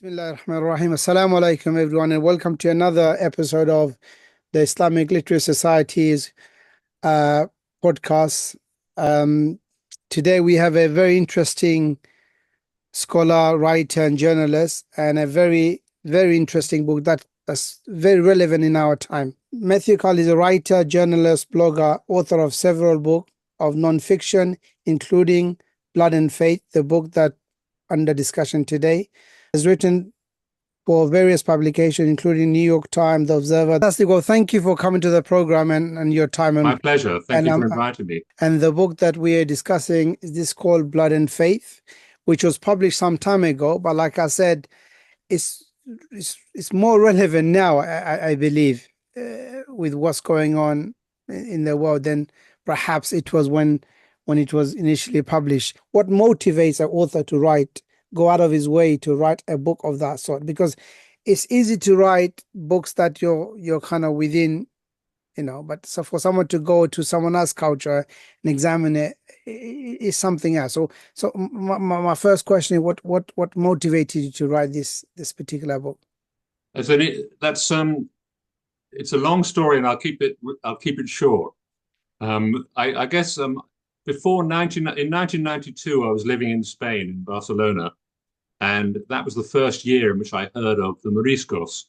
Bismillahirrahmanirrahim. Assalamu alaikum, everyone, and welcome to another episode of the Islamic Literary Society's uh, podcast. Um, Today, we have a very interesting scholar, writer, and journalist, and a very, very interesting book that's very relevant in our time. Matthew Carr is a writer, journalist, blogger, author of several books of non-fiction, including Blood and Faith, the book that under discussion today. Has written for various publications, including New York Times, The Observer. Fantastic. Well, thank you for coming to the program and your time. My pleasure. Thank you for inviting me. And the book that we are discussing is this called Blood and Faith, which was published some time ago. But like I said, it's more relevant now, I believe, with what's going on in the world than perhaps it was when it was initially published. What motivates an author to go out of his way to write a book of that sort? Because it's easy to write books that you're kind of within, but so for someone to go to someone else's culture and examine it is something else. So my first question is, what motivated you to write this particular book? It's a long story, and I'll keep it short. I guess in 1992, I was living in Spain, in Barcelona, and that was the first year in which I heard of the Moriscos,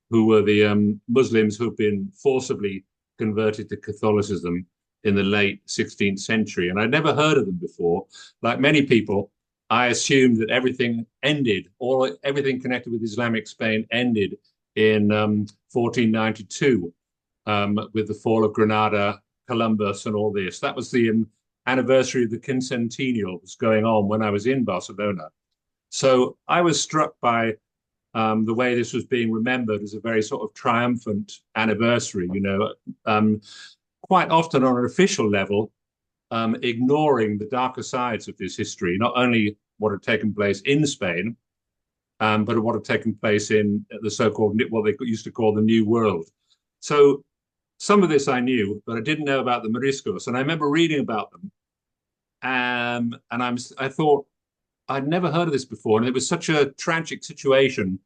who were the Muslims who've been forcibly converted to Catholicism in the late 16th century. And I'd never heard of them before. Like many people, I assumed that everything ended, or everything connected with Islamic Spain ended in 1492 with the fall of Granada, Columbus, and all this. That was the anniversary of the quincentennial was going on when I was in Barcelona. So I was struck by the way this was being remembered as a very sort of triumphant anniversary, quite often on an official level, ignoring the darker sides of this history, not only what had taken place in Spain, but what had taken place in the so-called, what they used to call the New World. So some of this I knew, but I didn't know about the Moriscos. And I remember reading about them, and I thought, I'd never heard of this before, and it was such a tragic situation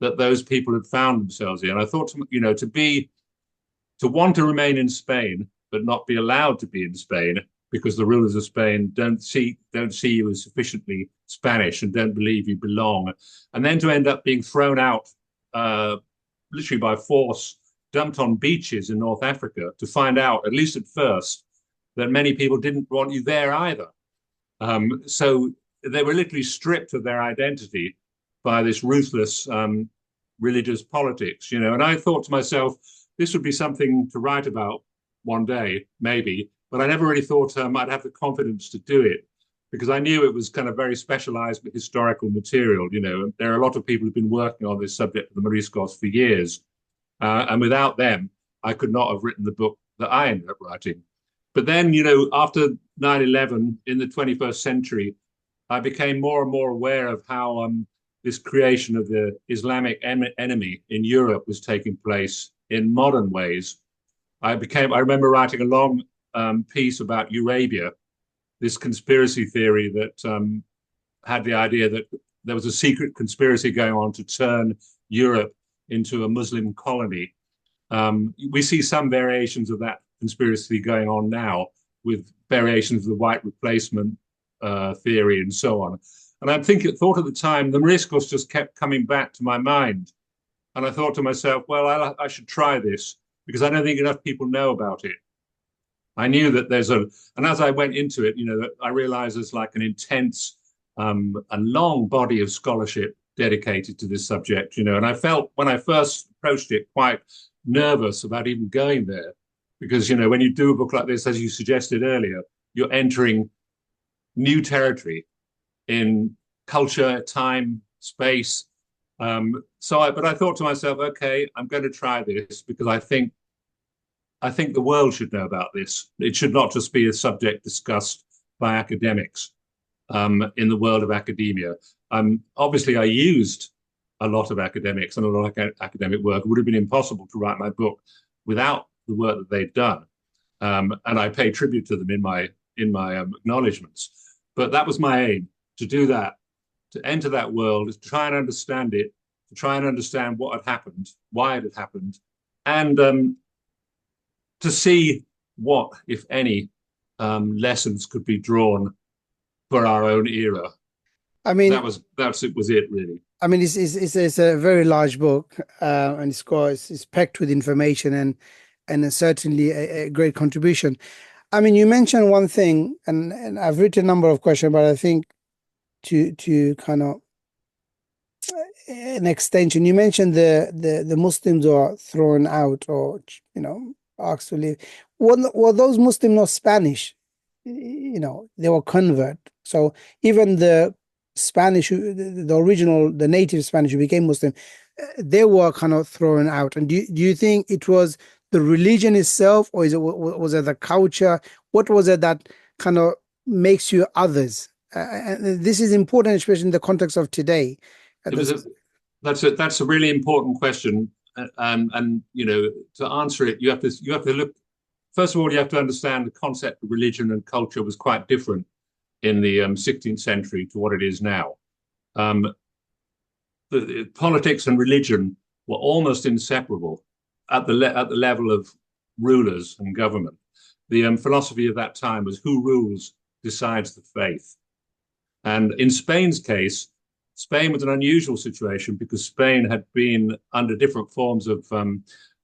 that those people had found themselves in. I thought, to want to remain in Spain but not be allowed to be in Spain because the rulers of Spain don't see you as sufficiently Spanish and don't believe you belong, and then to end up being thrown out, literally by force, dumped on beaches in North Africa, to find out, at least at first, that many people didn't want you there either. So they were literally stripped of their identity by this ruthless religious politics, And I thought to myself, this would be something to write about one day, maybe, but I never really thought I'd have the confidence to do it, because I knew it was kind of very specialized historical material. There are a lot of people who've been working on this subject of the Moriscos for years, and without them, I could not have written the book that I ended up writing. But then, after 9/11 in the 21st century, I became more and more aware of how this creation of the Islamic enemy in Europe was taking place in modern ways. I remember writing a long piece about Eurabia, this conspiracy theory that had the idea that there was a secret conspiracy going on to turn Europe into a Muslim colony. We see some variations of that conspiracy going on now, with variations of the white replacement theory and so on. And thought at the time, the Moriscos just kept coming back to my mind. And I thought to myself, well, I should try this, because I don't think enough people know about it. I knew that and as I went into it, I realized there's like an intense and long body of scholarship dedicated to this subject, and I felt when I first approached it quite nervous about even going there, because, when you do a book like this, as you suggested earlier, you're entering new territory in culture, time, space. But I thought to myself, okay, I'm going to try this, because I think the world should know about this. It should not just be a subject discussed by academics in the world of academia. Obviously, I used a lot of academics and a lot of academic work. It would have been impossible to write my book without the work that they'd done, and I pay tribute to them in my acknowledgements. But that was my aim, to do that, to enter that world, is to try and understand it, to try and understand what had happened, why it had happened, and to see what, if any, lessons could be drawn for our own era. I mean, Was it really. I mean, it's a very large book, and it's packed with information and certainly a great contribution. I mean, you mentioned one thing, and I've written a number of questions, but I think to kind of an extension, you mentioned the Muslims are thrown out or asked to leave. Were those Muslims not Spanish? They were convert. So even the Spanish, the original, the native Spanish who became Muslim, they were kind of thrown out. And do you think it was the religion itself, or was it the culture? What was it that kind of makes you others? And this is important, especially in the context of today. It was that's a really important question, and to answer it, you have to look. First of all, you have to understand the concept of religion and culture was quite different in the 16th century to what it is now. The politics and religion were almost inseparable at the level of rulers and government. The philosophy of that time was who rules decides the faith. And in Spain's case, Spain was an unusual situation because Spain had been under different forms of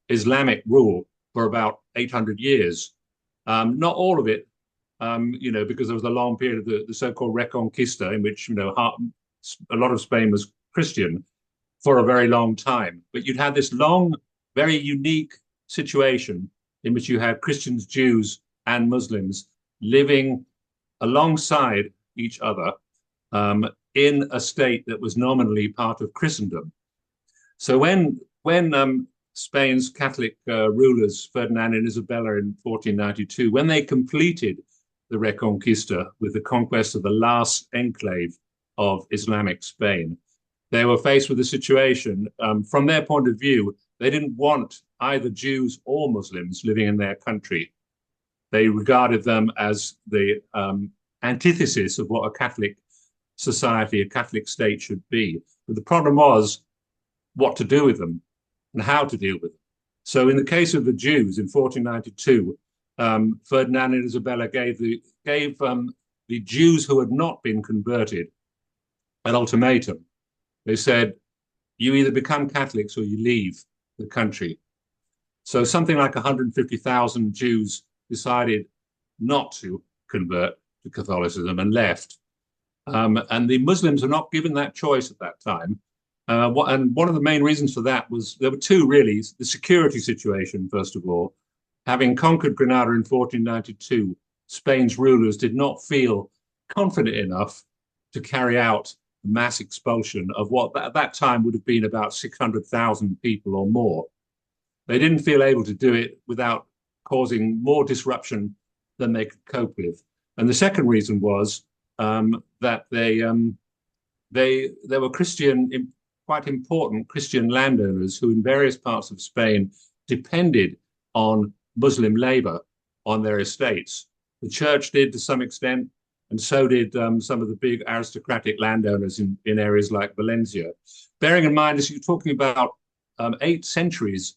Islamic rule for about 800 years. Not all of it, because there was a long period of the so-called Reconquista in which, a lot of Spain was Christian for a very long time. But you'd had this long, very unique situation in which you had Christians, Jews, and Muslims living alongside each other in a state that was nominally part of Christendom. So when Spain's Catholic rulers, Ferdinand and Isabella in 1492, when they completed the Reconquista with the conquest of the last enclave of Islamic Spain, they were faced with a situation, from their point of view, they didn't want either Jews or Muslims living in their country. They regarded them as the antithesis of what a Catholic society, a Catholic state should be. But the problem was what to do with them and how to deal with them. So in the case of the Jews in 1492, Ferdinand and Isabella gave the Jews who had not been converted an ultimatum. They said, you either become Catholics or you leave the country. So something like 150,000 Jews decided not to convert to Catholicism and left. And the Muslims were not given that choice at that time. And one of the main reasons for that was, there were two really: the security situation, first of all. Having conquered Granada in 1492, Spain's rulers did not feel confident enough to carry out the mass expulsion of what at that time would have been about 600,000 people or more. They didn't feel able to do it without causing more disruption than they could cope with. And the second reason was that there were quite important Christian landowners who in various parts of Spain depended on Muslim labor on their estates. The church did to some extent, and so did some of the big aristocratic landowners in areas like Valencia. Bearing in mind, as you're talking about 8 centuries,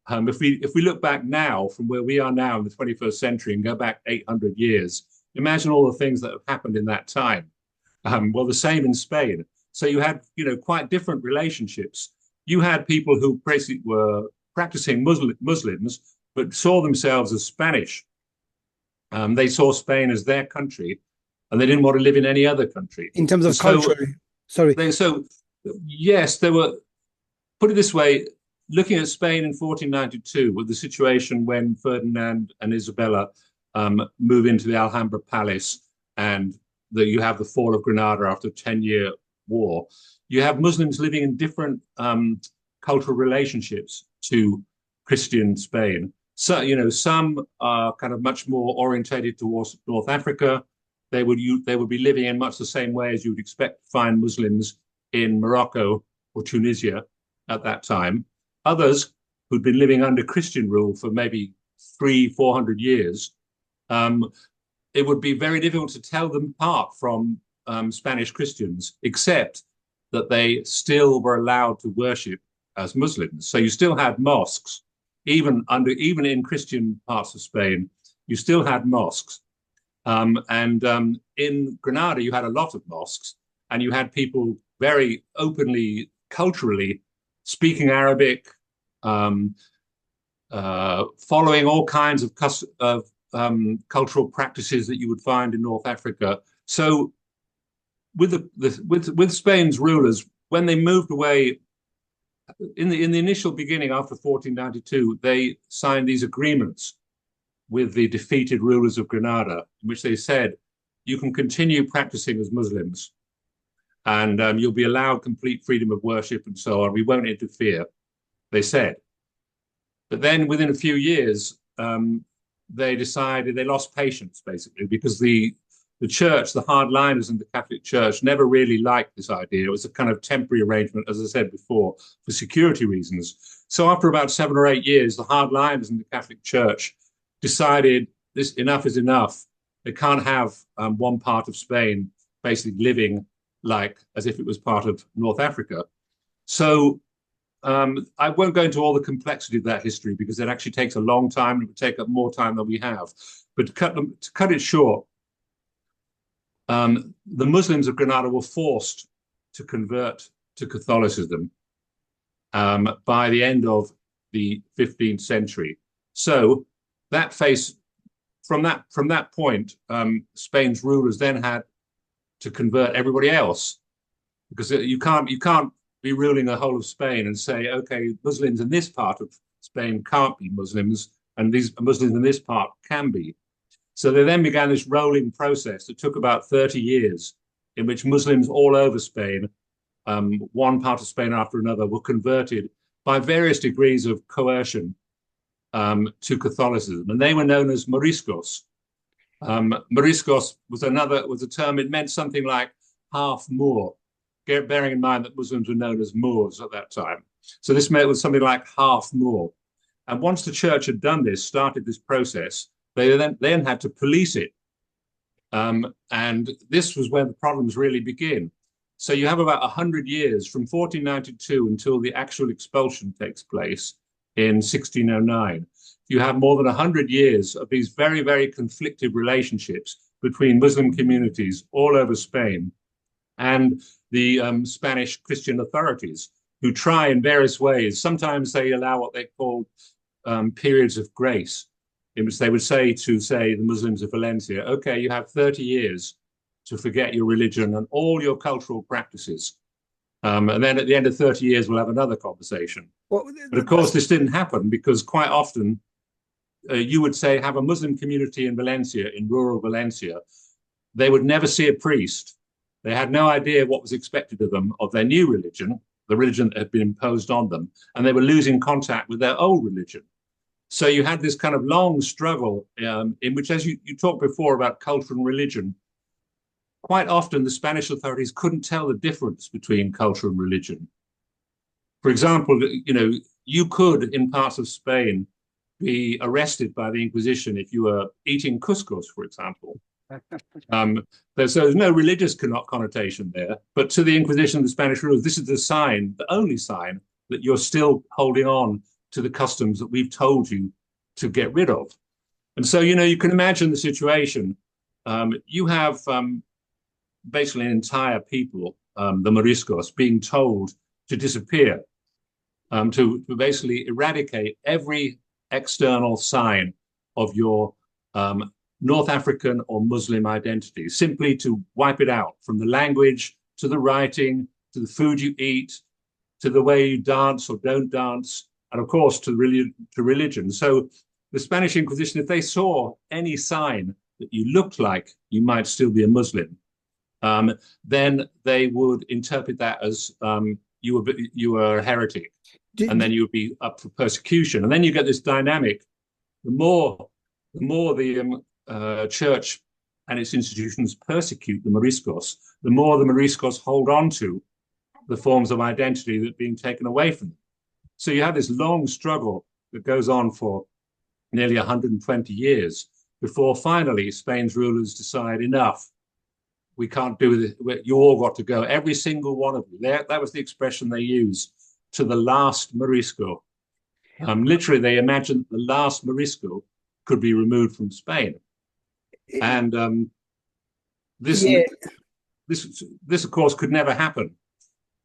if we look back now from where we are now in the 21st century and go back 800 years, imagine all the things that have happened in that time. Well, the same in Spain. So you had, quite different relationships. You had people who basically were practicing Muslims, but saw themselves as Spanish. They saw Spain as their country, and they didn't want to live in any other country. In terms of culture, sorry. Yes, there were, put it this way, looking at Spain in 1492 with the situation when Ferdinand and Isabella move into the Alhambra Palace, and you have the fall of Granada after a 10-year war. You have Muslims living in different cultural relationships to Christian Spain. So, some are kind of much more orientated towards North Africa. They would be living in much the same way as you would expect to find Muslims in Morocco or Tunisia at that time. Others who'd been living under Christian rule for maybe 300-400 years, it would be very difficult to tell them apart from Spanish Christians, except that they still were allowed to worship as Muslims. So you still had mosques, even in Christian parts of Spain, you still had mosques. In Granada, you had a lot of mosques, and you had people very openly, culturally speaking Arabic, following all kinds of cultural practices that you would find in North Africa. So, with Spain's rulers, when they moved away in the initial beginning after 1492, they signed these agreements with the defeated rulers of Granada, in which they said, you can continue practicing as Muslims, and you'll be allowed complete freedom of worship and so on. We won't interfere, they said. But then within a few years, they decided they lost patience, basically, because the church, the hardliners in the Catholic Church, never really liked this idea. It was a kind of temporary arrangement, as I said before, for security reasons. So after about 7 or 8 years, the hardliners in the Catholic Church decided this enough is enough. They can't have one part of Spain basically living like as if it was part of North Africa. So I won't go into all the complexity of that history because it actually takes a long time. It would take up more time than we have. But to cut it short, the Muslims of Granada were forced to convert to Catholicism by the end of the 15th century. So that from that point, Spain's rulers then had to convert everybody else, because you can't be ruling the whole of Spain and say, okay, Muslims in this part of Spain can't be Muslims, and these Muslims in this part can be. So they then began this rolling process that took about 30 years, in which Muslims all over Spain, one part of Spain after another, were converted by various degrees of coercion to Catholicism, and they were known as Moriscos. Moriscos was a term. It meant something like half Moor, bearing in mind that Muslims were known as Moors at that time. So this meant it was something like half Moor. And once the church had done this, started this process, they then had to police it. And this was where the problems really begin. So you have about 100 years from 1492 until the actual expulsion takes place in 1609. You have more than 100 years of these very, very conflicted relationships between Muslim communities all over Spain and the Spanish Christian authorities, who try in various ways. Sometimes they allow what they call periods of grace, in which they would say to, say, the Muslims of Valencia, okay, you have 30 years to forget your religion and all your cultural practices. And then at the end of 30 years, we'll have another conversation. Well, but of course, this didn't happen, because quite often you would say, have a Muslim community in Valencia, in rural Valencia. They would never see a priest. They had no idea what was expected of them, of their new religion, the religion that had been imposed on them, and they were losing contact with their old religion. So you had this kind of long struggle in which, as you talked before about culture and religion, quite often the Spanish authorities couldn't tell the difference between culture and religion. For example, you could, in parts of Spain, be arrested by the Inquisition if you were eating couscous, for example. There's no religious connotation there, but to the Inquisition, the Spanish rulers, this is the sign, the only sign, that you're still holding on to the customs that we've told you to get rid of. And so, you can imagine the situation. You have basically an entire people, the Moriscos, being told to disappear, to basically eradicate every external sign of your North African or Muslim identity, simply to wipe it out, from the language to the writing, to the food you eat, to the way you dance or don't dance, and of course to religion. So the Spanish Inquisition, if they saw any sign that you looked like you might still be a Muslim, then they would interpret that as you were a heretic, and then you would be up for persecution. And then you get this dynamic. The more the church and its institutions persecute the Moriscos, the more the Moriscos hold on to the forms of identity that are being taken away from them. So you have this long struggle that goes on for nearly 120 years before finally Spain's rulers decide enough. we can't do it. You all got to go. Every single one of you. That was the expression they used to the last Morisco. Literally, they imagined the last Morisco could be removed from Spain. And this, Yeah, this, of course, could never happen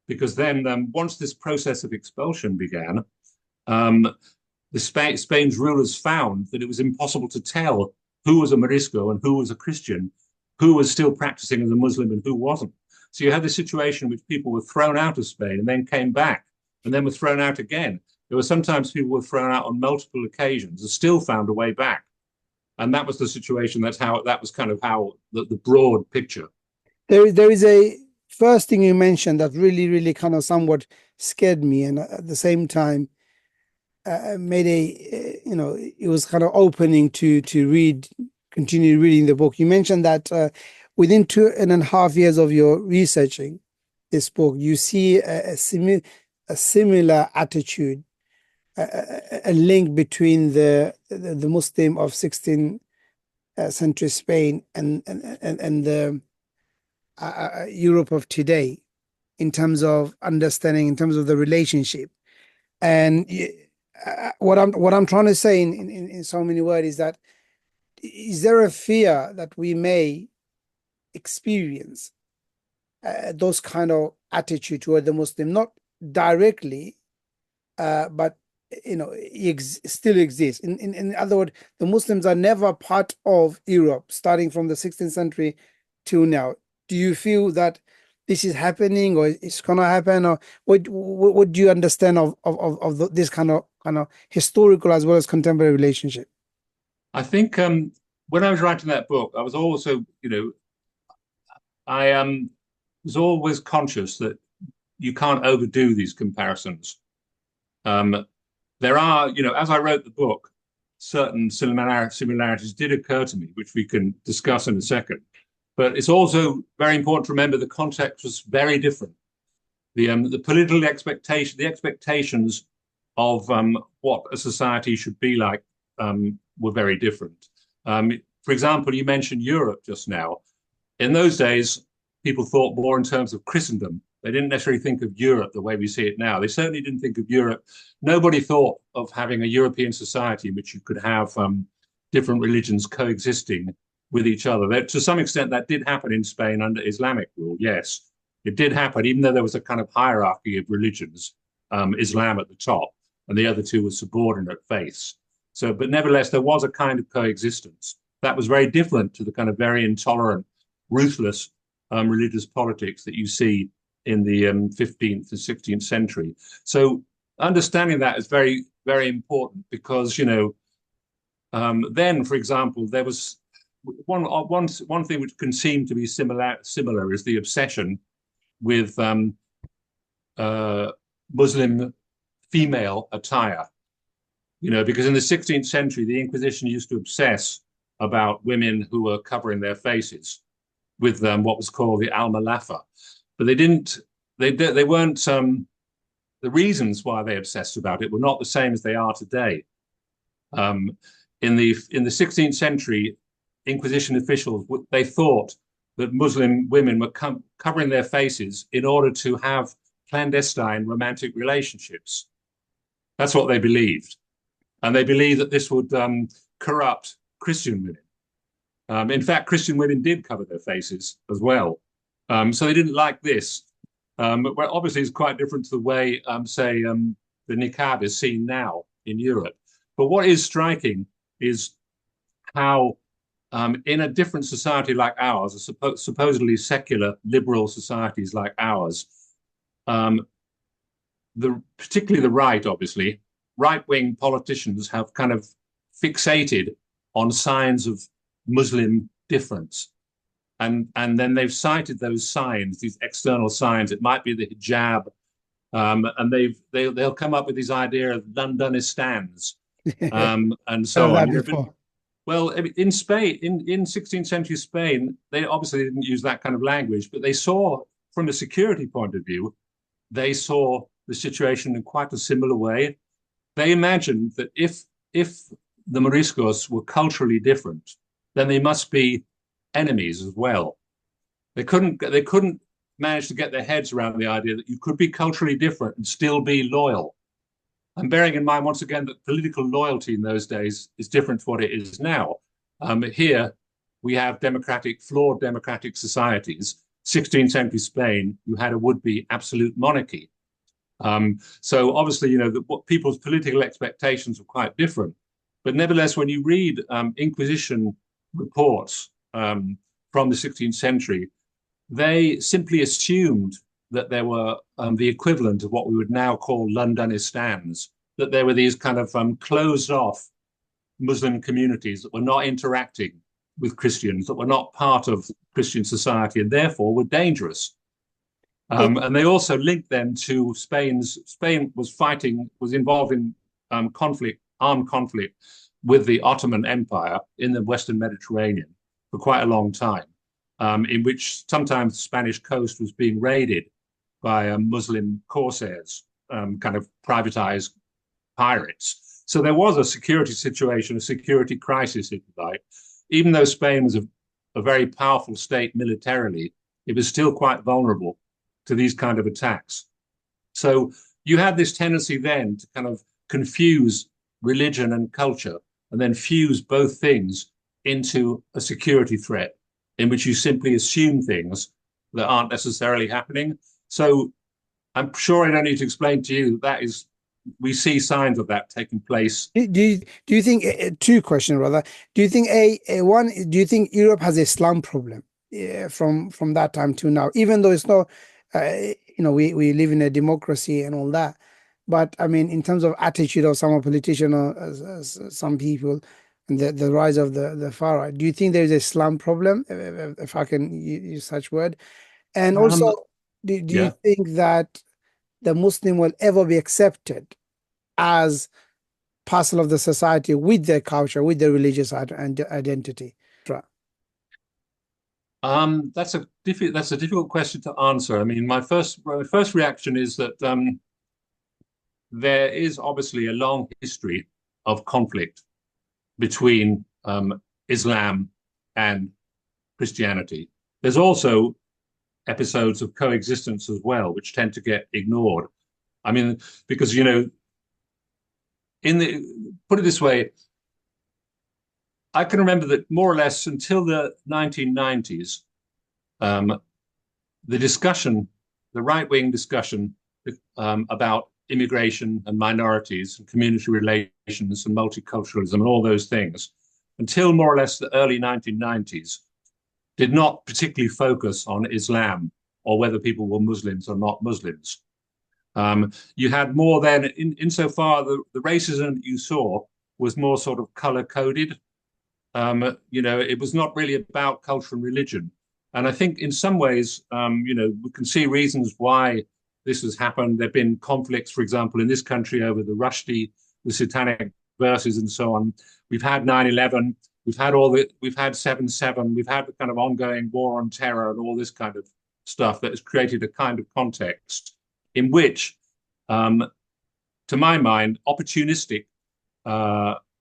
because then once this process of expulsion began, Spain's rulers found that it was impossible to tell who was a Morisco and who was a Christian, who was still practicing as a Muslim and who wasn't. So you had this situation in which people were thrown out of Spain and then came back and then were thrown out again. There were sometimes people were thrown out on multiple occasions and still found a way back. And that was the situation. That was kind of how the broad picture. there is a first thing you mentioned that really kind of somewhat scared me, and at the same time made it was kind of opening to continue reading the book. You mentioned that within 2.5 years of your researching this book, you see a similar attitude, a link between the Muslim of 16th century Spain and the Europe of today, in terms of understanding, in terms of the relationship. And what I'm trying to say in so many words is that, is there a fear that we may experience those kind of attitude toward the Muslim, not directly, but still exists. In other words, the Muslims are never part of Europe, starting from the 16th century till now. Do you feel that this is happening, or it's going to happen, or what do you understand of this kind of historical as well as contemporary relationship? I think when I was writing that book, I was also, I was always conscious that you can't overdo these comparisons. There are, as I wrote the book, certain similarities did occur to me, which we can discuss in a second. But it's also very important to remember the context was very different. The political the expectations of what a society should be like were very different. For example, you mentioned Europe just now. In those days, people thought more in terms of Christendom. They didn't necessarily think of Europe the way we see it now. They certainly didn't think of Europe. Nobody thought of having a European society in which you could have different religions coexisting with each other. To some extent, that did happen in Spain under Islamic rule. Yes, it did happen, even though there was a kind of hierarchy of religions, Islam at the top, and the other two were subordinate faiths. So, but nevertheless, there was a kind of coexistence that was very different to the kind of very intolerant, ruthless religious politics that you see in the 15th and 16th century. So understanding that is very, very important because, then, for example, there was one thing which can seem to be similar is the obsession with Muslim female attire. Because in the 16th century, the Inquisition used to obsess about women who were covering their faces with what was called the almalafa. But they weren't, the reasons why they obsessed about it were not the same as they are today. In the 16th century, Inquisition officials, they thought that Muslim women were covering their faces in order to have clandestine romantic relationships. That's what they believed. And they believed that this would corrupt Christian women. In fact, Christian women did cover their faces as well. So they didn't like this. But obviously, it's quite different to the way, say, the niqab is seen now in Europe. But what is striking is how in a different society like ours, a supposedly secular liberal societies like ours, particularly the right, obviously, right-wing politicians have kind of fixated on signs of Muslim difference. And then they've cited those signs, these external signs. It might be the hijab, and they'll come up with this idea of Londonistans, and so on. Well, in Spain, in 16th century Spain, they obviously didn't use that kind of language, but they saw, from a security point of view, they saw the situation in quite a similar way. They imagined that if the Moriscos were culturally different, then they must be enemies as well. They couldn't manage to get their heads around the idea that you could be culturally different and still be loyal. And bearing in mind, once again, that political loyalty in those days is different to what it is now. Here, we have flawed democratic societies. 16th century Spain, you had a would-be absolute monarchy. So obviously, what people's political expectations were quite different. But nevertheless, when you read Inquisition reports from the 16th century, they simply assumed that there were the equivalent of what we would now call Londonistans, that there were these kind of closed off Muslim communities that were not interacting with Christians, that were not part of Christian society, and therefore were dangerous. And they also linked them to Spain was involved in armed conflict with the Ottoman Empire in the Western Mediterranean for quite a long time, in which sometimes the Spanish coast was being raided by Muslim corsairs, kind of privatized pirates. So there was a security situation, a security crisis, if you like. Even though Spain was a very powerful state militarily, it was still quite vulnerable to these kind of attacks. So you had this tendency then to kind of confuse religion and culture and then fuse both things into a security threat in which you simply assume things that aren't necessarily happening. So I'm sure I don't need to explain to you that is, we see signs of that taking place. Do you think two questions rather? Do you think one? Do you think Europe has a slum problem from that time to now? Even though it's not, we live in a democracy and all that, but I mean, in terms of attitude of some politicians or some people, and the rise of the far right, do you think there is a slum problem, if I can use such word? And also, Um, do you yeah. think that the Muslim will ever be accepted as parcel of the society with their culture, with their religious identity? That's a difficult question to answer. I mean, my first reaction is that there is obviously a long history of conflict between Islam and Christianity. There's also episodes of coexistence as well, which tend to get ignored. I mean, because put it this way, I can remember that more or less until the 1990s, the right-wing discussion about immigration and minorities and community relations and multiculturalism and all those things, until more or less the early 1990s, did not particularly focus on Islam or whether people were Muslims or not Muslims. You had more then, insofar the racism that you saw was more sort of color-coded. It was not really about culture and religion. And I think in some ways, we can see reasons why this has happened. There have been conflicts, for example, in this country over the Rushdie, the Satanic verses and so on. We've had 9/11, we've had 7/7, we've had the kind of ongoing war on terror and all this kind of stuff that has created a kind of context in which, to my mind, opportunistic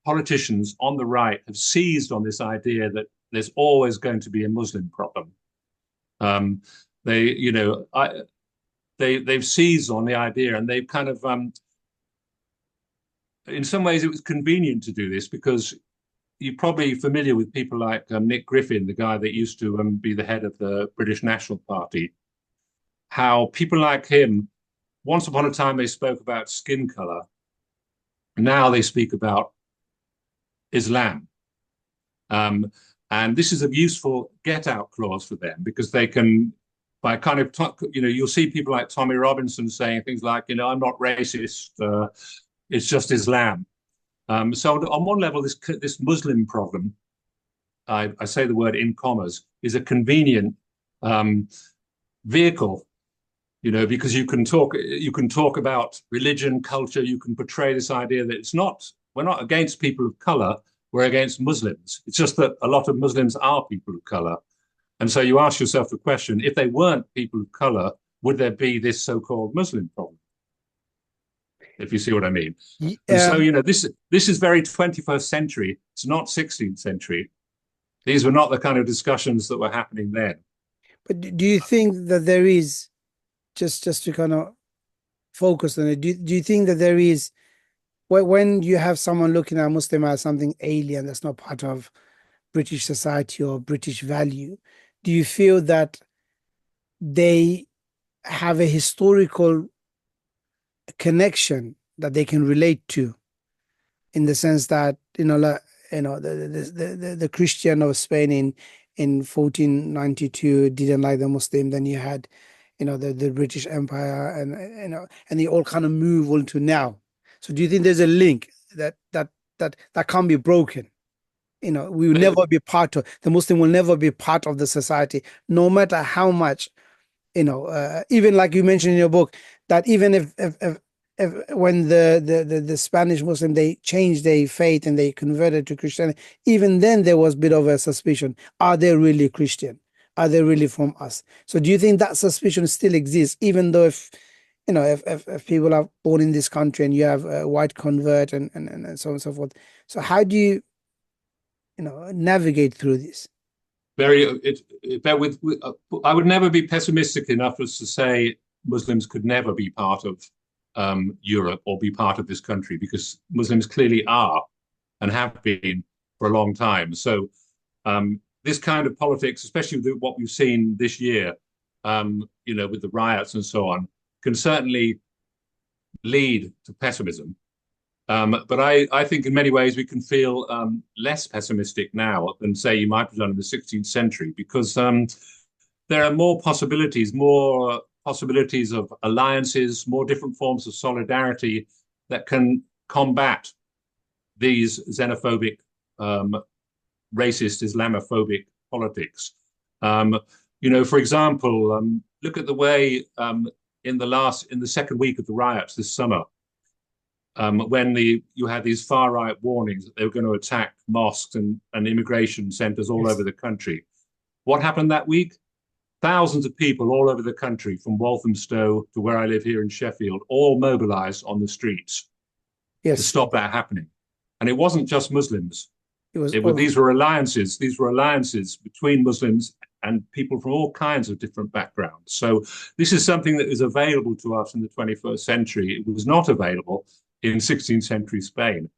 politicians on the right have seized on this idea that there's always going to be a Muslim problem. They've seized on the idea, and they've kind of, in some ways, it was convenient to do this because you're probably familiar with people like Nick Griffin, the guy that used to be the head of the British National Party. How people like him, once upon a time, they spoke about skin color. Now they speak about Islam. And this is a useful get-out clause for them because they can, by kind of, you'll see people like Tommy Robinson saying things like, I'm not racist, it's just Islam. So on one level, this Muslim problem, I say the word in commas, is a convenient vehicle, because you can talk about religion, culture, you can portray this idea that we're not against people of color, we're against Muslims. It's just that a lot of Muslims are people of color. And so you ask yourself the question, if they weren't people of color, would there be this so-called Muslim problem? If you see what I mean. And so, this is very 21st century. It's not 16th century. These were not the kind of discussions that were happening then. But do you think that there is, just to kind of focus on it, do you think that there is, when you have someone looking at Muslim as something alien that's not part of British society or British value, do you feel that they have a historical connection that they can relate to, in the sense that, like, the Christian of Spain in 1492 didn't like the Muslim. Then you had, the British Empire, and and they all kind of move on to now. So do you think there's a link that can't be broken? We will never be part of, the Muslim will never be part of the society, no matter how much, even like you mentioned in your book, that even if when the Spanish Muslim, they changed their faith and they converted to Christianity, even then there was a bit of a suspicion: are they really Christian? Are they really from us? So do you think that suspicion still exists, even though if people are born in this country and you have a white convert, and so on and so forth? So how do you navigate through this? I would never be pessimistic enough as to say Muslims could never be part of Europe or be part of this country, because Muslims clearly are and have been for a long time. So this kind of politics, especially with what we've seen this year, with the riots and so on, can certainly lead to pessimism. But I think in many ways we can feel less pessimistic now than, say, you might have done in the 16th century, because there are more possibilities of alliances, more different forms of solidarity that can combat these xenophobic, racist, Islamophobic politics. For example, look at the way in the second week of the riots this summer, when you had these far right warnings that they were going to attack mosques and immigration centers all over the country. What happened that week? Thousands of people all over the country, from Walthamstow to where I live here in Sheffield, all mobilized on the streets to stop that happening. And it wasn't just Muslims. These were alliances. These were alliances between Muslims and people from all kinds of different backgrounds. So this is something that is available to us in the 21st century. It was not available in 16th century Spain.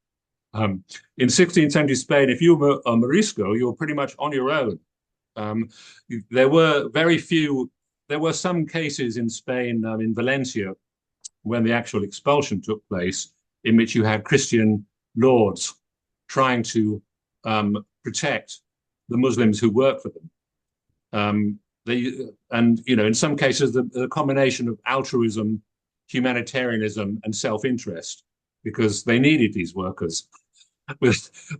In 16th century Spain, if you were a Morisco, you were pretty much on your own. There were some cases in Spain, in Valencia, when the actual expulsion took place, in which you had Christian lords trying to protect the Muslims who work for them. In some cases, the combination of altruism, humanitarianism, and self-interest, because they needed these workers.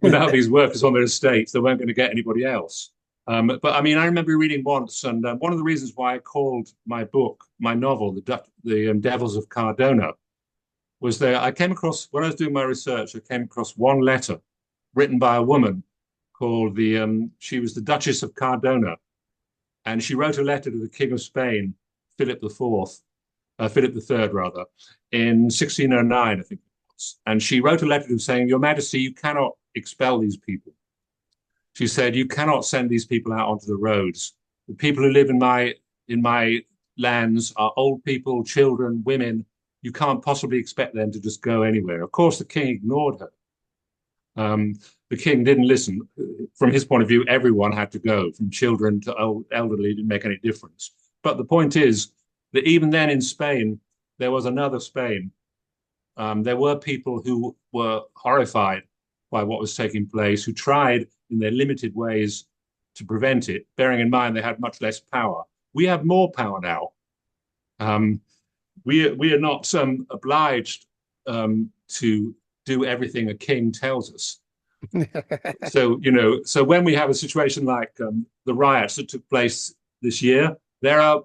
Without these workers on their estates, they weren't going to get anybody else. But I remember reading once, and one of the reasons why I called my novel, The Devils of Cardona, was that I came across, when I was doing my research, I came across one letter written by a woman called she was the Duchess of Cardona, and she wrote a letter to the King of Spain, Philip III, rather, in 1609, I think it was. And she wrote a letter to him saying, "Your Majesty, you cannot expel these people." She said, "You cannot send these people out onto the roads. The people who live in my lands are old people, children, women. You can't possibly expect them to just go anywhere." Of course, the king ignored her. The king didn't listen. From his point of view, everyone had to go, from children to elderly. It didn't make any difference. But the point is that even then in Spain, there was another Spain. There were people who were horrified by what was taking place, who tried in their limited ways to prevent it, bearing in mind they had much less power. We have more power now. We are not obliged to do everything a king tells us. So when we have a situation like the riots that took place this year, there are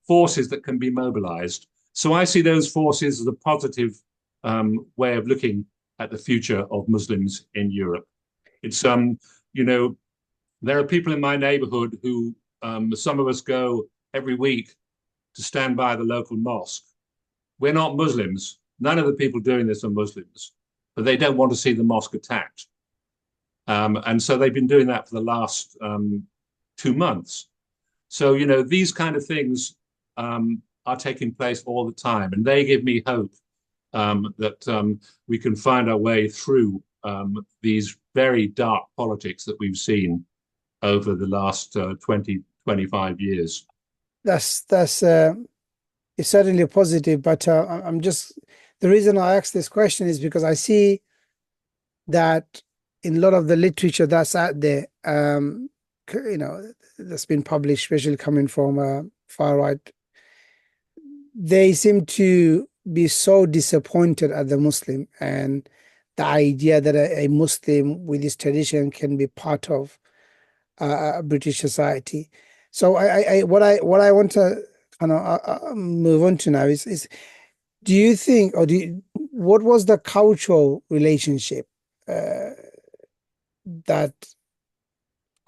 forces that can be mobilized. So I see those forces as a positive way of looking at the future of Muslims in Europe. It's there are people in my neighborhood who some of us go every week to stand by the local mosque. We're not Muslims. None of the people doing this are Muslims, but they don't want to see the mosque attacked. And so they've been doing that for the last 2 months. So, you know, these kind of things are taking place all the time, and they give me hope that we can find our way through these very dark politics that we've seen over the last 20, 25 years. That's it's certainly positive, but I'm just the reason I ask this question is because I see that in a lot of the literature that's out there, that's been published, especially coming from far right, they seem to be so disappointed at the Muslim and the idea that a Muslim with this tradition can be part of British society. So what I want to kind of move on to now is do you think what was the cultural relationship uh, that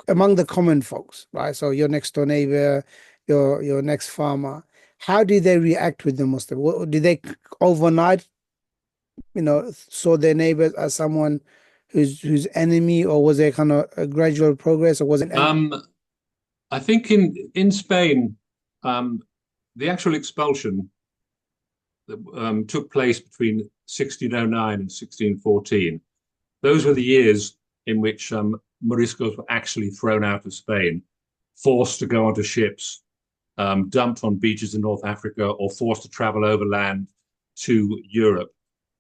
among the common folks, right? So your next door neighbor, your next farmer, how did they react with the Muslim? Did they overnight, saw their neighbors as someone who's enemy, or was there kind of a gradual progress, or was it? Um, I think in Spain, um, the actual expulsion took place between 1609 and 1614. Those were the years in which Moriscos were actually thrown out of Spain, forced to go onto ships, dumped on beaches in North Africa, or forced to travel overland to Europe.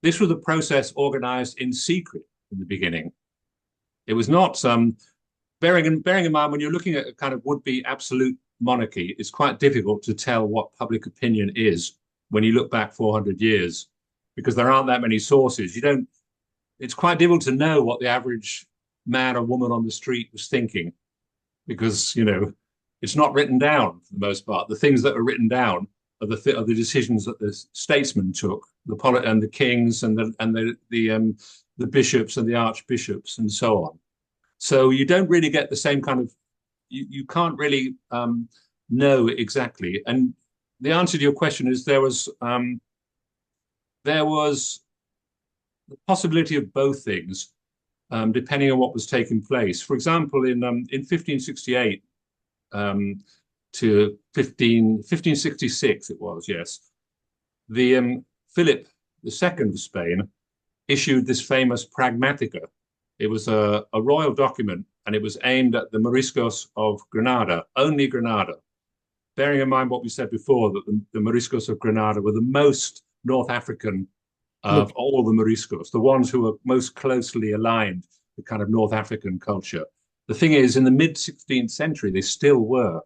This was a process organized in secret in the beginning. It was not bearing in mind when you're looking at a kind of would-be absolute monarchy, it's quite difficult to tell what public opinion is when you look back 400 years because there aren't that many sources. You don't. It's quite difficult to know what the average man or woman on the street was thinking because it's not written down for the most part. The things that are written down are the decisions that the statesmen took, and the kings and the bishops and the archbishops and so on. So you don't really get the same kind of you can't really know exactly. And the answer to your question is there was the possibility of both things, depending on what was taking place. For example, in 1568 to 1566, it was, yes, the Philip II of Spain issued this famous Pragmatica. It was a royal document, and it was aimed at the Moriscos of Granada, only Granada. Bearing in mind what we said before, that the Moriscos of Granada were the most North African of all the Moriscos, the ones who were most closely aligned with kind of North African culture. The thing is, in the mid-16th century, they still were.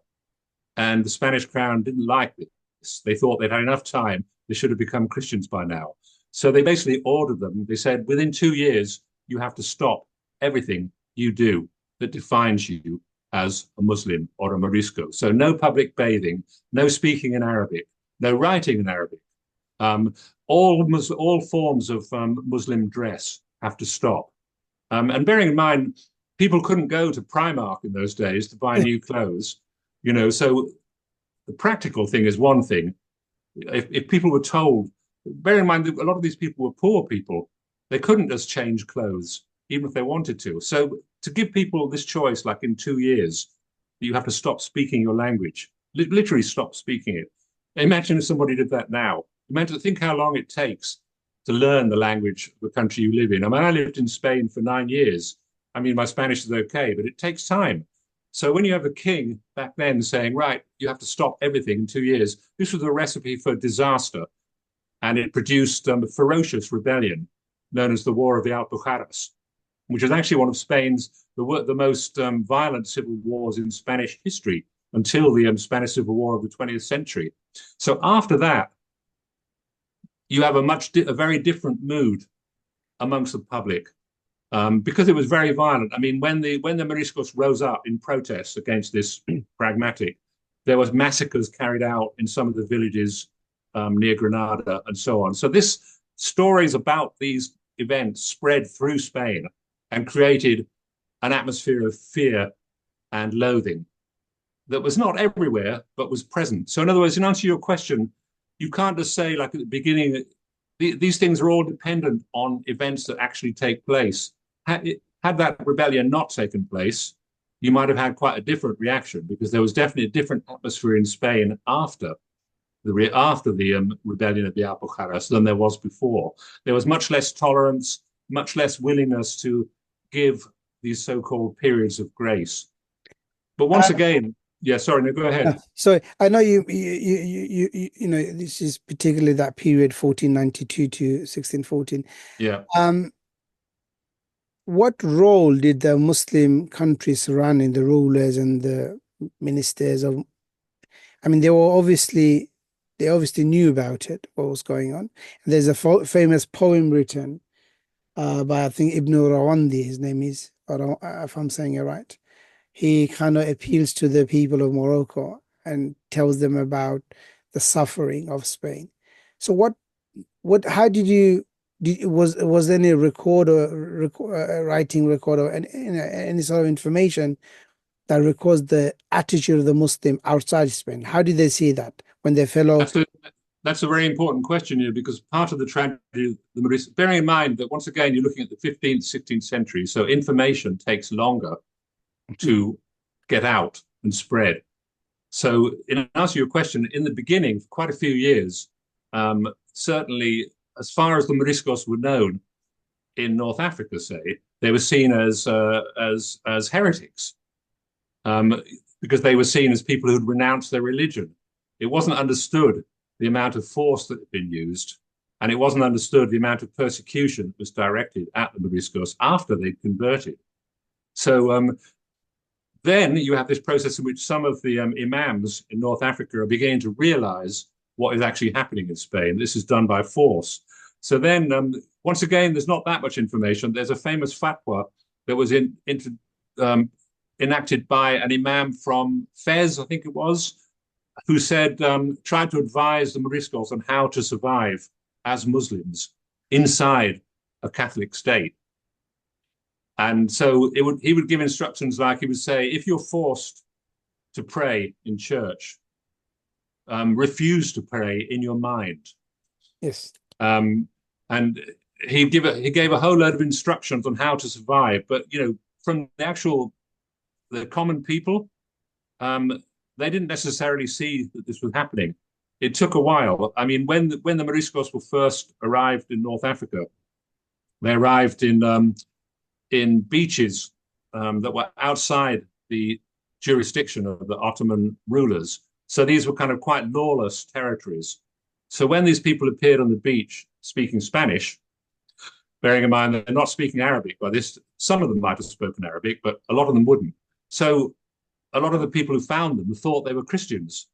And the Spanish crown didn't like this. They thought they'd had enough time. They should have become Christians by now. So they basically ordered them. They said, within 2 years, you have to stop everything you do that defines you as a Muslim or a Morisco. So no public bathing, no speaking in Arabic, no writing in Arabic. All forms of Muslim dress have to stop. And bearing in mind, people couldn't go to Primark in those days to buy new clothes, so the practical thing is one thing. If people were told, bear in mind that a lot of these people were poor people, they couldn't just change clothes, even if they wanted to. So to give people this choice, like in 2 years, you have to stop speaking your language, literally stop speaking it. Imagine if somebody did that now. Imagine, think how long it takes to learn the language of the country you live in. I mean, I lived in Spain for 9 years. I mean, my Spanish is okay, but it takes time. So when you have a king back then saying, right, you have to stop everything in 2 years, this was a recipe for disaster. And it produced a ferocious rebellion known as the War of the Alpujarras, which is actually one of Spain's, the most violent civil wars in Spanish history until the Spanish Civil War of the 20th century. So after that, you have a very different mood amongst the public. Because it was very violent. I mean, when the Moriscos rose up in protest against this pragmatic, there was massacres carried out in some of the villages near Granada and so on. So this stories about these events spread through Spain and created an atmosphere of fear and loathing that was not everywhere, but was present. So in other words, in answer to your question, you can't just say like at the beginning, these things are all dependent on events that actually take place. Had that rebellion not taken place, you might have had quite a different reaction because there was definitely a different atmosphere in Spain after the rebellion of the Alpujarras than there was before. There was much less tolerance, much less willingness to give these so-called periods of grace. But once again, yeah, sorry, no, go ahead. So I know this is particularly that period 1492 to 1614. Yeah, Um, what role did the Muslim countries surrounding the rulers and the ministers of? I mean, they obviously knew about it, what was going on. And there's a famous poem written by I think Ibn Rawandi, his name is, or if I'm saying it right. He kind of appeals to the people of Morocco and tells them about the suffering of Spain. So how did you, was there any record or writing record or any sort of information that records the attitude of the Muslim outside Spain? How did they see that when their fellow? that's a that's a very important question here because part of the tragedy, bearing in mind that once again you're looking at the 15th, 16th century, so information takes longer to get out and spread. So, in answer to your question, in the beginning, for quite a few years, certainly as far as the Moriscos were known in North Africa, say, they were seen as heretics because they were seen as people who'd renounced their religion. It wasn't understood the amount of force that had been used, and it wasn't understood the amount of persecution that was directed at the Moriscos after they'd converted. So then you have this process in which some of the imams in North Africa are beginning to realize what is actually happening in Spain. This is done by force. So then, once again, there's not that much information. There's a famous fatwa that was enacted by an imam from Fez, I think it was, who said, tried to advise the Moriscos on how to survive as Muslims inside a Catholic state. And so he would give instructions like he would say, if you're forced to pray in church, refuse to pray in your mind. Yes. And he gave a whole load of instructions on how to survive. But from the common people, they didn't necessarily see that this was happening. It took a while. I mean, when the Moriscos were first arrived in North Africa, they arrived in beaches that were outside the jurisdiction of the Ottoman rulers. So these were kind of quite lawless territories. So when these people appeared on the beach speaking Spanish, bearing in mind that they're not speaking Arabic, by this, some of them might have spoken Arabic, but a lot of them wouldn't. So a lot of the people who found them thought they were Christians.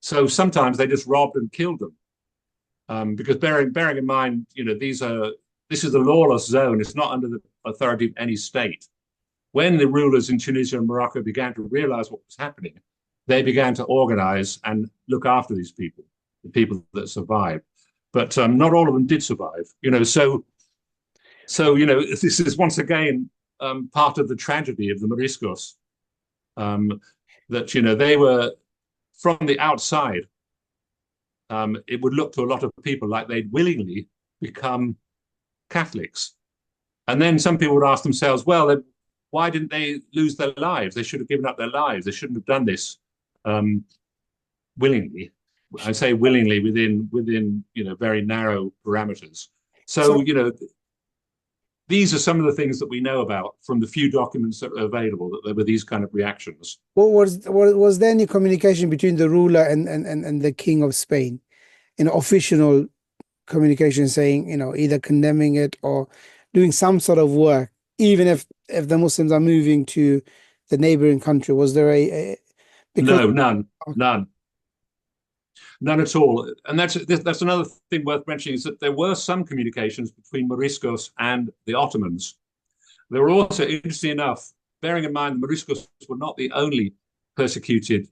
So sometimes they just robbed and killed them. Because bearing in mind, this is a lawless zone. It's not under the authority of any state. When the rulers in Tunisia and Morocco began to realize what was happening, they began to organize and look after these people, the people that survived. But not all of them did survive. So this is once again part of the tragedy of the Moriscos. That they were from the outside. It would look to a lot of people like they'd willingly become Catholics. And then some people would ask themselves, well, why didn't they lose their lives? They should have given up their lives. They shouldn't have done this willingly. I say willingly within very narrow parameters. So these are some of the things that we know about from the few documents that are available, that there were these kind of reactions. What was there any communication between the ruler and the king of Spain, official communication saying, either condemning it or doing some sort of work, even if the Muslims are moving to the neighboring country? Was there No, none at all. And that's another thing worth mentioning, is that there were some communications between Moriscos and the Ottomans. There were also, interesting enough, bearing in mind the Moriscos were not the only persecuted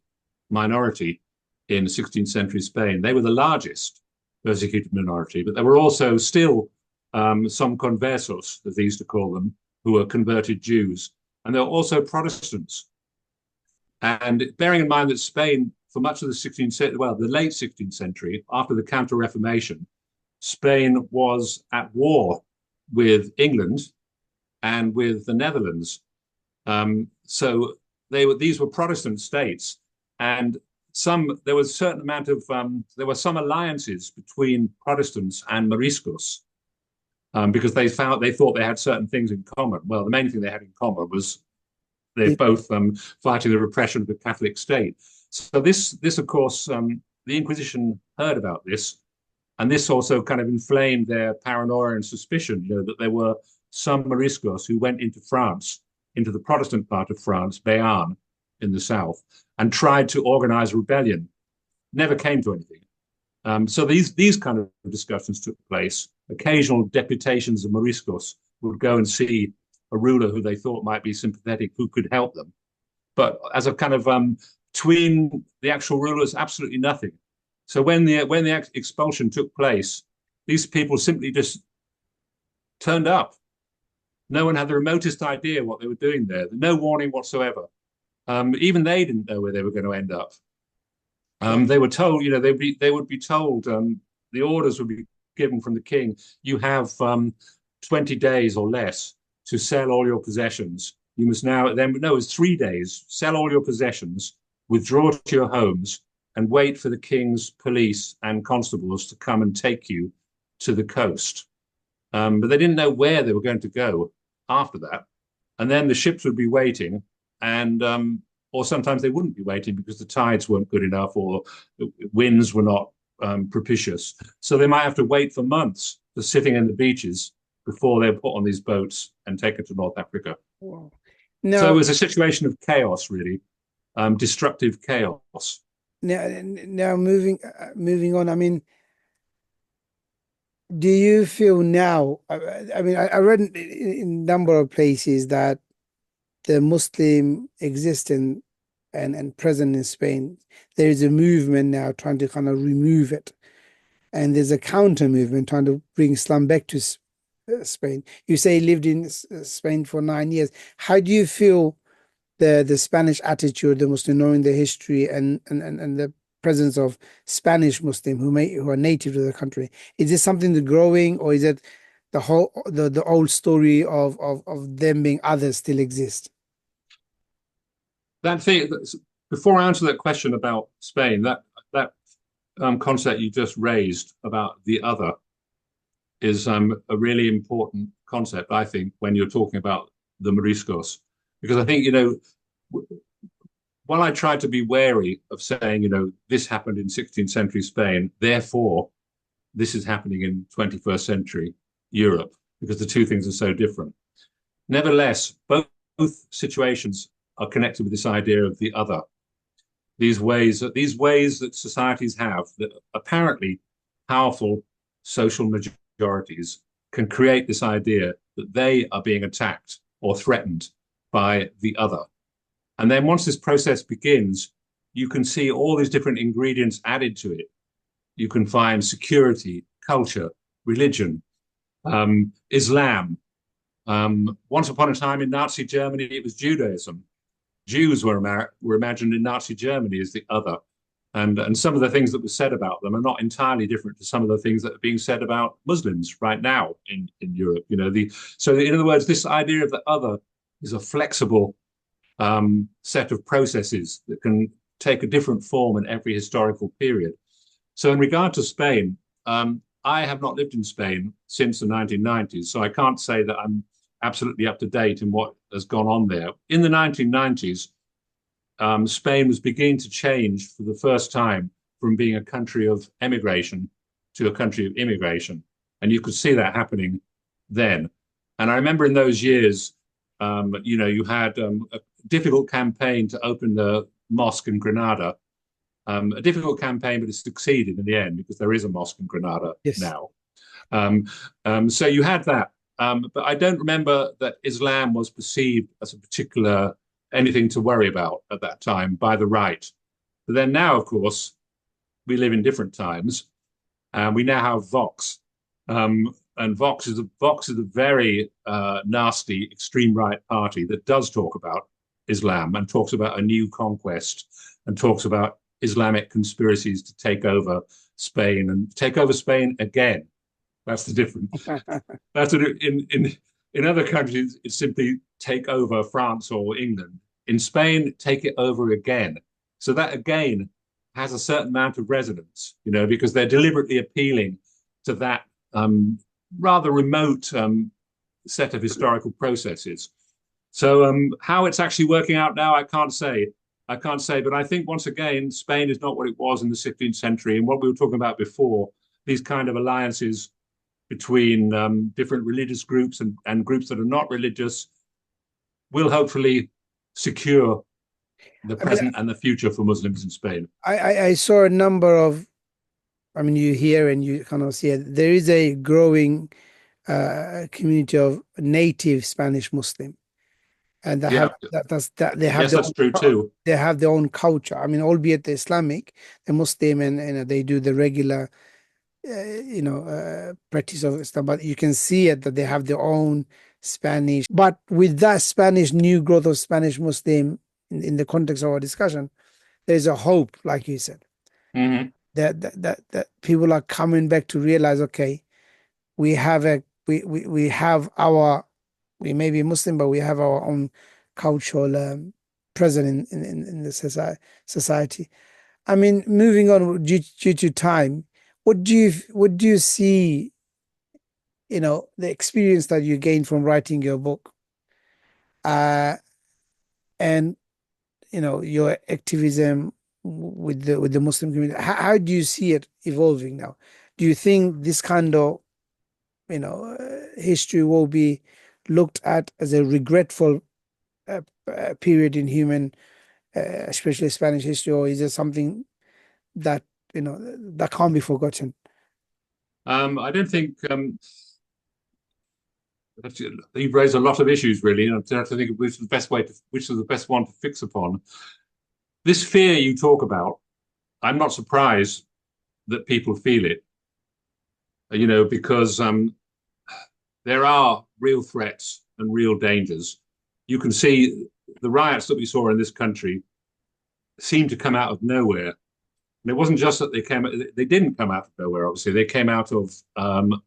minority in 16th century Spain. They were the largest persecuted minority, but there were also still some conversos, as they used to call them, who were converted Jews. And there were also Protestants. And bearing in mind that Spain, for much of the 16th century, the late 16th century, after the Counter-Reformation, Spain was at war with England and with the Netherlands. So these were Protestant states, and there was a certain amount of there were some alliances between Protestants and Moriscos, because they thought they had certain things in common. Well, the main thing they had in common was they're Yeah. both fighting the repression of the Catholic state. So this of course, the Inquisition heard about this, and this also kind of inflamed their paranoia and suspicion, that there were some Moriscos who went into France, into the Protestant part of France, Béarn in the south, and tried to organize a rebellion. Never came to anything. So these kind of discussions took place. Occasional deputations of Moriscos would go and see a ruler who they thought might be sympathetic, who could help them. But as a kind of between the actual rulers, absolutely nothing. So when the expulsion took place, these people simply just turned up. No one had the remotest idea what they were doing there. No warning whatsoever. Even they didn't know where they were going to end up. They were told, they would be told, the orders would be given from the king. You have 20 days or less to sell all your possessions. You must now, then, no, it's 3 days. Sell all your possessions, withdraw to your homes, and wait for the king's police and constables to come and take you to the coast. But they didn't know where they were going to go after that. And then the ships would be waiting, and or sometimes they wouldn't be waiting because the tides weren't good enough or the winds were not propitious. So they might have to wait for months, just sitting in the beaches before they're put on these boats and taken to North Africa. Wow. So it Now, was a situation of chaos, really, destructive chaos. now moving on. I mean, do you feel now? I mean, I read in a number of places that the Muslim existence and present in Spain, there is a movement now trying to kind of remove it, and there's a counter movement trying to bring Islam back to Spain. You say you lived in Spain for 9 years. How do you feel the Spanish attitude, the Muslim knowing the history and the presence of Spanish Muslim who are native to the country? Is this something that's growing, or is it the old story of them being others still exist? That thing, before I answer that question about Spain, that concept you just raised about the other is a really important concept, I think, when you're talking about the Moriscos, because I think, while I try to be wary of saying, this happened in 16th century Spain, therefore this is happening in 21st century Europe, because the two things are so different. Nevertheless, both situations are connected with this idea of the other. These ways that societies have, that apparently powerful social majorities can create this idea that they are being attacked or threatened by the other. And then once this process begins, you can see all these different ingredients added to it. You can find security, culture, religion, Islam. Once upon a time in Nazi Germany, it was Judaism. Jews were imagined in Nazi Germany as the other. And some of the things that were said about them are not entirely different to some of the things that are being said about Muslims right now in Europe. So in other words, this idea of the other is a flexible set of processes that can take a different form in every historical period. So in regard to Spain, I have not lived in Spain since the 1990s, so I can't say that I'm absolutely up to date in what has gone on there. In the 1990s, Spain was beginning to change for the first time from being a country of emigration to a country of immigration. And you could see that happening then. And I remember in those years, you had a difficult campaign to open the mosque in Granada. A difficult campaign, but it succeeded in the end because there is a mosque in Granada Yes. now. So you had that. But I don't remember that Islam was perceived as a particular anything to worry about at that time by the right. But then now, of course, we live in different times, and we now have Vox. And Vox is a very nasty extreme right party that does talk about Islam and talks about a new conquest and talks about Islamic conspiracies to take over Spain and take over Spain again. That's the difference. That's in other countries, it's simply take over France or England. in Spain, take it over again. So that again has a certain amount of resonance, because they're deliberately appealing to that rather remote set of historical processes. So how it's actually working out now, I can't say. I can't say, but I think once again, Spain is not what it was in the 16th century. And what we were talking about before, these kind of alliances between different religious groups and groups that are not religious will hopefully secure the I mean, present and the future for Muslims in Spain. I saw a number of, I mean, you hear and you kind of see it. There is a growing community of native Spanish Muslim, and they have Yeah, that they have yes, their that's own, true too. they have their own culture. I mean, albeit the Islamic, the Muslim, and they do the regular, practice of Islam, but you can see it that they have their own Spanish. But with that Spanish new growth of Spanish Muslim in the context of our discussion, there's a hope, like you said, Hmm. that people are coming back to realize, okay, we have our, we may be Muslim, but we have our own cultural present in the society. I mean, moving on due to time, what do you see, the experience that you gained from writing your book, uh, and your activism with the Muslim community. How do you see it evolving now? Do you think this kind of history will be looked at as a regretful period in human, especially Spanish history, or is it something that that can't be forgotten? I don't think you've raised a lot of issues really, and I have to think which is the best way to which is the best one to fix upon. This fear you talk about, I'm not surprised that people feel it, because there are real threats and real dangers. You can see the riots that we saw in this country seem to come out of nowhere. And it wasn't just that they didn't come out of nowhere, obviously. They came out of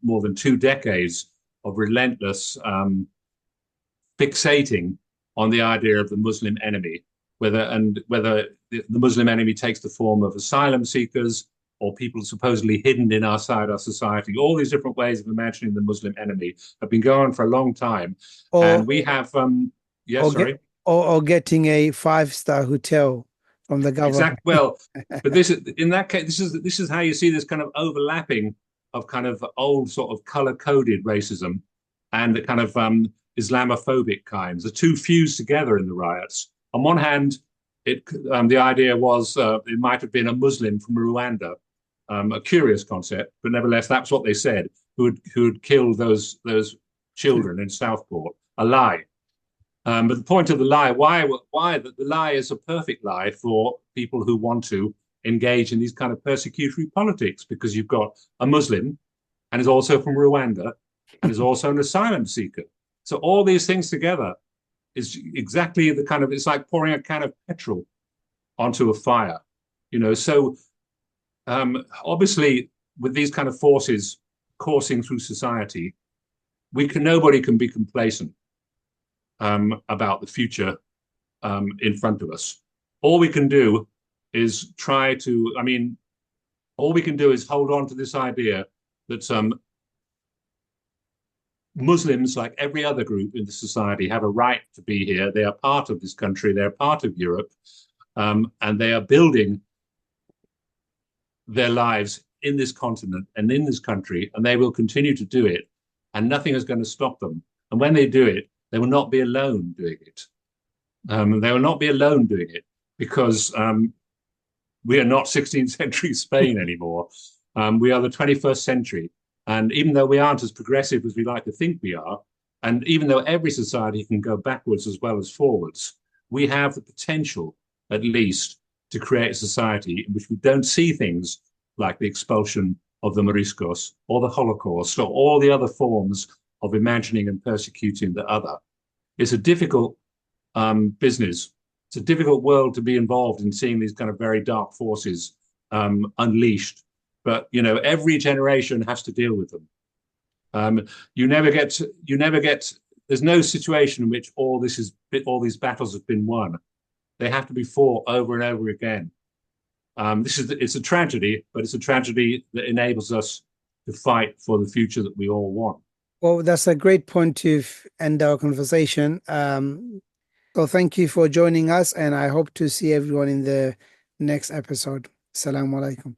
more than 2 decades of relentless fixating on the idea of the Muslim enemy, whether the Muslim enemy takes the form of asylum seekers or people supposedly hidden in our society. All these different ways of imagining the Muslim enemy have been going on for a long time. Or And we have, yes, or get sorry. or getting a five-star hotel from the government? Exactly. Well, but this is in that case, this is how you see this kind of overlapping of kind of old sort of color-coded racism and the kind of Islamophobic kinds. The two fused together in the riots. On one hand, the idea was it might have been a Muslim from Rwanda, a curious concept, but nevertheless, that's what they said. Who had killed those children in Southport? A lie. But the point of the lie, why the lie is a perfect lie for people who want to engage in these kind of persecutory politics, because you've got a Muslim and is also from Rwanda and is also an asylum seeker. So all these things together is exactly the kind of, it's like pouring a can of petrol onto a fire, So obviously, with these kind of forces coursing through society, nobody can be complacent about the future in front of us. All we can do is all we can do is hold on to this idea that Muslims, like every other group in the society, have a right to be here. They are part of this country. They're part of Europe, and they are building their lives in this continent and in this country, and they will continue to do it, and nothing is going to stop them. And when they do it, they will not be alone doing it. They will not be alone doing it because we are not 16th century Spain anymore. We are the 21st century. And even though we aren't as progressive as we like to think we are, and even though every society can go backwards as well as forwards, we have the potential, at least, to create a society in which we don't see things like the expulsion of the Moriscos or the Holocaust or all the other forms of imagining and persecuting the other. It's a difficult business. It's a difficult world to be involved in, seeing these kind of very dark forces unleashed. But every generation has to deal with them. You never get. There's no situation in which all these battles have been won. they have to be fought over and over again. It's a tragedy, but it's a tragedy that enables us to fight for the future that we all want. Well, that's a great point to end our conversation. So thank you for joining us, and I hope to see everyone in the next episode. Assalamu alaikum.